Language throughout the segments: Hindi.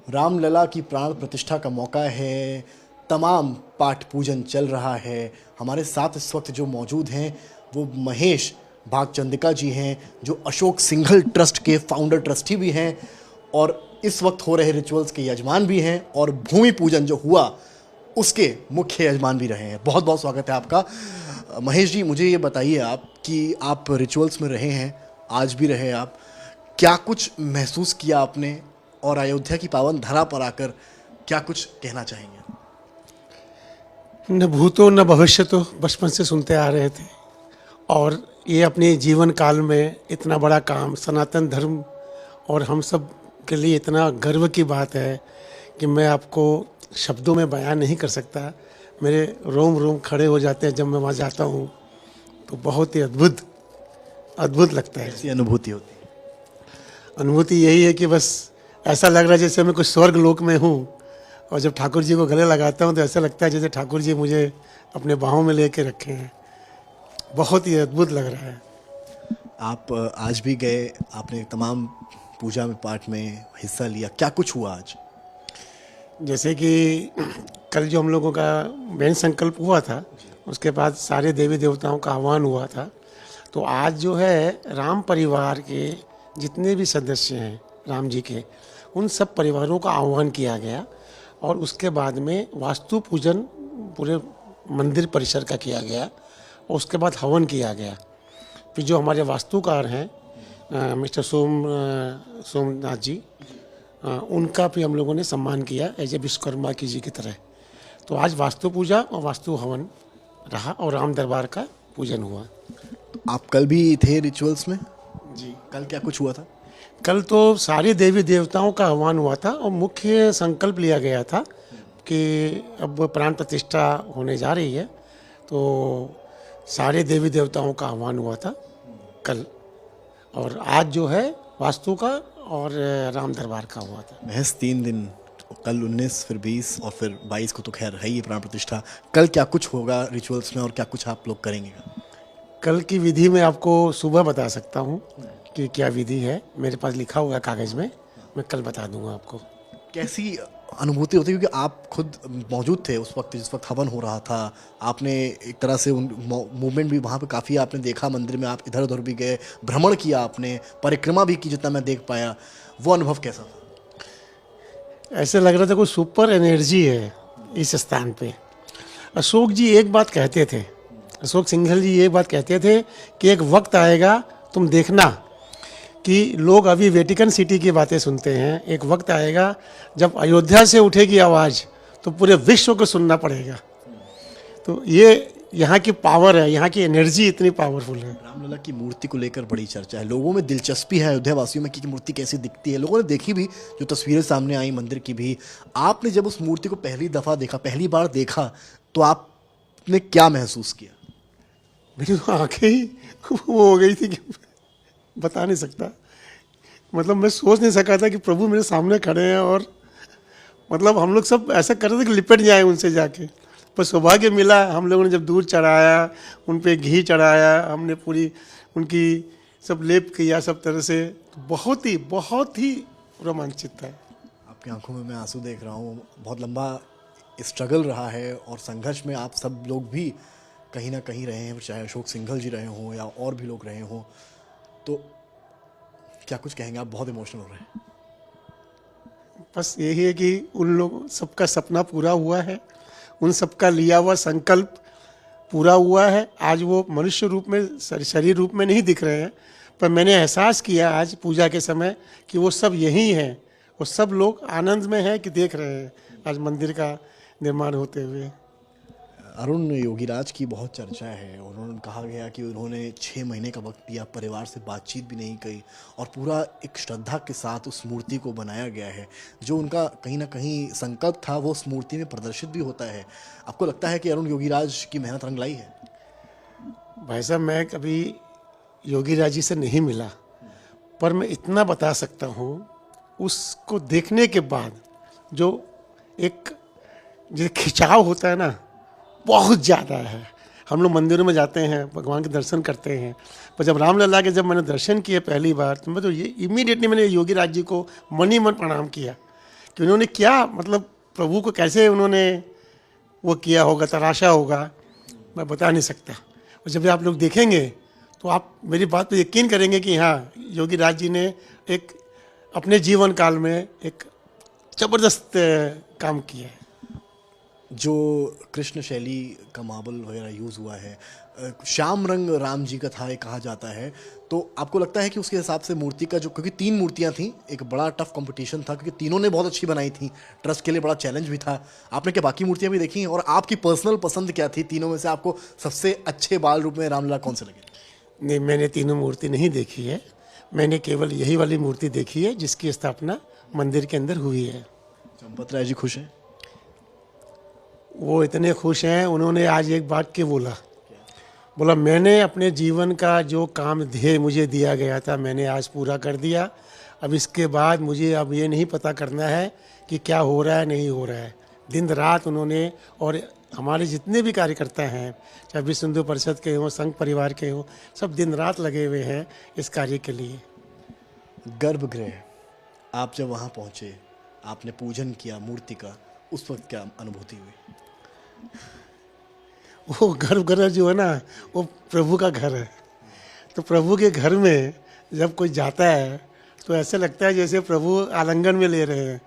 रामलला की प्राण प्रतिष्ठा का मौका है, तमाम पाठ पूजन चल रहा है। हमारे साथ इस वक्त जो मौजूद हैं वो महेश भागचंदिका जी हैं, जो अशोक सिंघल ट्रस्ट के फाउंडर ट्रस्टी भी हैं और इस वक्त हो रहे रिचुअल्स के यजमान भी हैं और भूमि पूजन जो हुआ उसके मुख्य यजमान भी रहे हैं। बहुत बहुत स्वागत है आपका। महेश जी, मुझे ये बताइए आप कि आप रिचुअल्स में रहे हैं, आज भी रहे आप, क्या कुछ महसूस किया आपने और अयोध्या की पावन धरा पर आकर क्या कुछ कहना चाहेंगे? न भूतो न भविष्यतो बचपन से सुनते आ रहे थे और ये अपने जीवन काल में इतना बड़ा काम, सनातन धर्म और हम सब के लिए इतना गर्व की बात है कि मैं आपको शब्दों में बयान नहीं कर सकता। मेरे रोम रोम खड़े हो जाते हैं जब मैं वहाँ जाता हूँ, तो बहुत ही अद्भुत लगता है। ऐसी अनुभूति होती है? अनुभूति यही है कि बस ऐसा लग रहा है जैसे मैं कुछ स्वर्ग लोक में हूँ, और जब ठाकुर जी को गले लगाता हूँ तो ऐसा लगता है जैसे ठाकुर जी मुझे अपने बाहों में लेके रखे हैं। बहुत ही अद्भुत लग रहा है। आप आज भी गए, आपने तमाम पूजा में पाठ में हिस्सा लिया, क्या कुछ हुआ आज? जैसे कि कल जो हम लोगों का मेन संकल्प हुआ था, उसके बाद सारे देवी देवताओं का आह्वान हुआ था। तो आज जो है राम परिवार के जितने भी सदस्य हैं राम जी के, उन सब परिवारों का आह्वान किया गया और उसके बाद में वास्तु पूजन पूरे मंदिर परिसर का किया गया और उसके बाद हवन किया गया। फिर जो हमारे वास्तुकार हैं मिस्टर सोमनाथ जी, उनका भी हम लोगों ने सम्मान किया एज ए विश्वकर्मा की जी की तरह। तो आज वास्तु पूजा और वास्तु हवन रहा और राम दरबार का पूजन हुआ। आप कल भी थे रिचुअल्स में? जी, कल क्या कुछ हुआ था? कल तो सारे देवी देवताओं का आह्वान हुआ था और मुख्य संकल्प लिया गया था कि अब प्राण प्रतिष्ठा होने जा रही है, तो सारे देवी देवताओं का आह्वान हुआ था कल। और आज जो है वास्तु का और राम दरबार का हुआ था। महज 3 दिन, कल 19, फिर 20 और फिर 22 को तो खैर है ही प्राण प्रतिष्ठा। कल क्या कुछ होगा रिचुअल्स में और क्या कुछ आप लोग करेंगे? कल की विधि में आपको सुबह बता सकता हूँ कि क्या विधि है, मेरे पास लिखा हुआ है कागज़ में, मैं कल बता दूंगा आपको। कैसी अनुभूति होती है, क्योंकि आप खुद मौजूद थे उस वक्त जिस वक्त हवन हो रहा था, आपने एक तरह से उन मूवमेंट भी वहाँ पे काफ़ी आपने देखा, मंदिर में आप इधर उधर भी गए, भ्रमण किया, आपने परिक्रमा भी की जितना मैं देख पाया, वो अनुभव कैसा था? ऐसे लग रहा था कोई सुपर एनर्जी है इस स्थान पे। अशोक जी एक बात कहते थे, अशोक सिंघल जी एक बात कहते थे कि एक वक्त आएगा, तुम देखना कि लोग अभी वेटिकन सिटी की बातें सुनते हैं, एक वक्त आएगा जब अयोध्या से उठेगी आवाज़ तो पूरे विश्व को सुनना पड़ेगा। तो ये यहाँ की पावर है, यहाँ की एनर्जी इतनी पावरफुल है। रामलला की मूर्ति को लेकर बड़ी चर्चा है, लोगों में दिलचस्पी है अयोध्या वासियों में कि मूर्ति कैसी दिखती है। लोगों ने देखी भी, जो तस्वीरें सामने आई मंदिर की भी। आपने जब उस मूर्ति को पहली दफ़ा देखा, पहली बार देखा, तो आपने क्या महसूस किया? मेरी तो आंखें ही वो हो गई थी कि बता नहीं सकता। मतलब मैं सोच नहीं सका था कि प्रभु मेरे सामने खड़े हैं और मतलब हम लोग सब ऐसा कर रहे थे कि लिपट जाए उनसे जाके। पर सौभाग्य मिला, हम लोगों ने जब दूध चढ़ाया, उन पे घी चढ़ाया, हमने पूरी उनकी सब लेप किया सब तरह से, तो बहुत ही रोमांचित था। आपकी आंखों में मैं आंसू देख रहा हूँ। बहुत लंबा स्ट्रगल रहा है और संघर्ष में आप सब लोग भी कहीं ना कहीं रहे हैं, चाहे अशोक सिंघल जी रहे हों या और भी लोग रहे हों। तो क्या कुछ कहेंगे? आप बहुत इमोशनल हो रहे हैं। बस यही है कि उन लोग सबका सपना पूरा हुआ है, उन सबका लिया हुआ संकल्प पूरा हुआ है। आज वो मनुष्य रूप में, शरीर रूप में नहीं दिख रहे हैं, पर मैंने एहसास किया आज पूजा के समय कि वो सब यही हैं। वो सब लोग आनंद में हैं कि देख रहे हैं आज मंदिर का निर्माण होते हुए। अरुण योगीराज की बहुत चर्चा है। उन्होंने कहा गया कि उन्होंने 6 महीने का वक्त दिया, परिवार से बातचीत भी नहीं की और पूरा एक श्रद्धा के साथ उस मूर्ति को बनाया गया है। जो उनका कहीं ना कहीं संकल्प था वो उस मूर्ति में प्रदर्शित भी होता है। आपको लगता है कि अरुण योगीराज की मेहनत रंग लाई है? भाई साहब, मैं कभी योगीराज जी से नहीं मिला, पर मैं इतना बता सकता हूँ, उसको देखने के बाद जो एक जो खिंचाव होता है ना, बहुत ज़्यादा है। हम लोग मंदिरों में जाते हैं, भगवान के दर्शन करते हैं, पर जब रामलला के जब मैंने दर्शन किए पहली बार, तो मैं तो ये इमीडिएटली मैंने योगीराज जी को मन ही मन प्रणाम किया कि उन्होंने क्या मतलब प्रभु को कैसे उन्होंने वो किया होगा, तराशा होगा, मैं बता नहीं सकता। और जब आप लोग देखेंगे तो आप मेरी बात पे यकीन करेंगे कि हाँ, योगी राज जी ने एक अपने जीवन काल में एक जबरदस्त काम किया है। जो कृष्ण शैली का मार्बल वगैरह यूज़ हुआ है, श्याम रंग राम जी का था ये कहा जाता है, तो आपको लगता है कि उसके हिसाब से मूर्ति का जो, क्योंकि 3 मूर्तियां थी, एक बड़ा टफ कंपटीशन था क्योंकि तीनों ने बहुत अच्छी बनाई थी, ट्रस्ट के लिए बड़ा चैलेंज भी था। आपने क्या बाकी मूर्तियां भी देखी और आपकी पर्सनल पसंद क्या थी तीनों में से? आपको सबसे अच्छे बाल रूप में रामलला कौन से लगे? नहीं, मैंने तीनों मूर्ति नहीं देखी है, मैंने केवल यही वाली मूर्ति देखी है जिसकी स्थापना मंदिर के अंदर हुई है। चंपत राय जी खुश हैं? वो इतने खुश हैं, उन्होंने आज एक बात के बोला मैंने अपने जीवन का जो काम ध्येय मुझे दिया गया था मैंने आज पूरा कर दिया। अब इसके बाद मुझे अब ये नहीं पता करना है कि क्या हो रहा है नहीं हो रहा है। दिन रात उन्होंने, और हमारे जितने भी कार्यकर्ता हैं, चाहे विश्व हिंदू परिषद के हों, संघ परिवार के हों, सब दिन रात लगे हुए हैं इस कार्य के लिए। गर्भगृह, आप जब वहाँ पहुँचे, आपने पूजन किया मूर्ति का, उस वक्त क्या अनुभूति हुई? वो गर्भगृह जो है ना, वो प्रभु का घर है। तो प्रभु के घर में जब कोई जाता है तो ऐसे लगता है जैसे प्रभु आलिंगन में ले रहे हैं।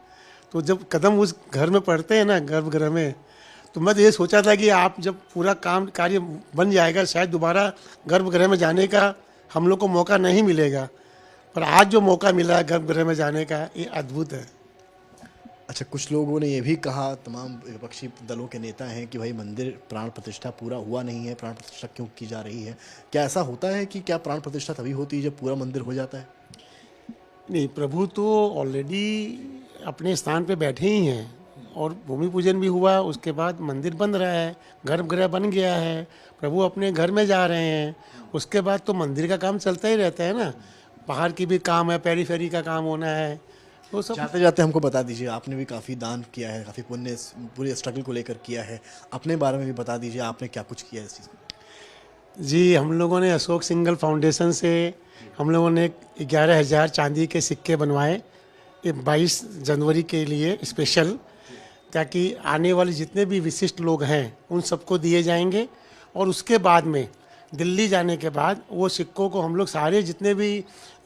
तो जब कदम उस घर में पड़ते हैं ना, गर्भगृह में, तो मैं तो ये सोचा था कि आप जब पूरा काम कार्य बन जाएगा शायद दोबारा गर्भगृह में जाने का हम लोग को मौका नहीं मिलेगा, पर आज जो मौका मिला है गर्भगृह में जाने का, ये अद्भुत है। अच्छा, कुछ लोगों ने ये भी कहा, तमाम विपक्षी दलों के नेता हैं, कि भाई मंदिर प्राण प्रतिष्ठा पूरा हुआ नहीं है, प्राण प्रतिष्ठा क्यों की जा रही है? क्या ऐसा होता है कि क्या प्राण प्रतिष्ठा तभी होती है जब पूरा मंदिर हो जाता है? नहीं, प्रभु तो ऑलरेडी अपने स्थान पे बैठे ही हैं और भूमि पूजन भी हुआ, उसके बाद मंदिर बन रहा है, गर्भगृह बन गया है, प्रभु अपने घर में जा रहे हैं, उसके बाद तो मंदिर का काम चलता ही रहता है ना। बाहर की भी काम है, पेरीफेरी का काम होना है, वो सब। जाते जाते हमको बता दीजिए, आपने भी काफ़ी दान किया है, काफ़ी पुण्य पूरे स्ट्रगल को लेकर किया है, अपने बारे में भी बता दीजिए, आपने क्या कुछ किया है इस चीज़ को? जी, हम लोगों ने अशोक सिंघल फाउंडेशन से हम लोगों ने 11,000 चांदी के सिक्के बनवाए, ये 22 जनवरी के लिए स्पेशल, ताकि आने वाले जितने भी विशिष्ट लोग हैं उन सबको दिए जाएंगे। और उसके बाद में दिल्ली जाने के बाद वो सिक्कों को हम लोग सारे जितने भी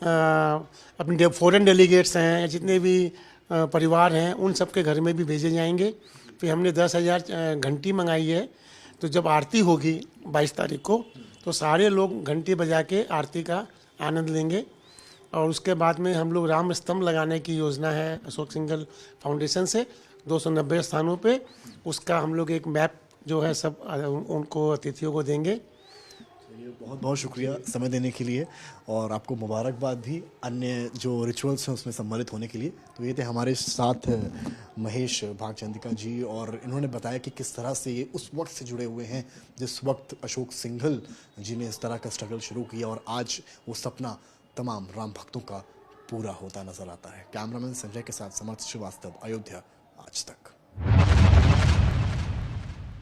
अपने फॉरेन डेलीगेट्स हैं, जितने भी परिवार हैं, उन सब के घर में भी भेजे जाएंगे। फिर हमने 10,000 घंटी मंगाई है, तो जब आरती होगी 22 तारीख को, तो सारे लोग घंटी बजा के आरती का आनंद लेंगे। और उसके बाद में हम लोग राम स्तंभ लगाने की योजना है अशोक सिंघल फाउंडेशन से 290 स्थानों पे, उसका हम लोग एक मैप जो है सब उनको अतिथियों को देंगे। बहुत बहुत शुक्रिया समय देने के लिए, और आपको मुबारकबाद भी अन्य जो रिचुअल्स हैं उसमें सम्मिलित होने के लिए। तो ये थे हमारे साथ महेश भागचंदिका जी, और इन्होंने बताया कि किस तरह से ये उस वक्त से जुड़े हुए हैं जिस वक्त अशोक सिंघल जी ने इस तरह का स्ट्रगल शुरू किया, और आज वो सपना तमाम राम भक्तों का पूरा होता नजर आता है। कैमरामैन संजय के साथ समर्थ श्रीवास्तव, अयोध्या आज तक।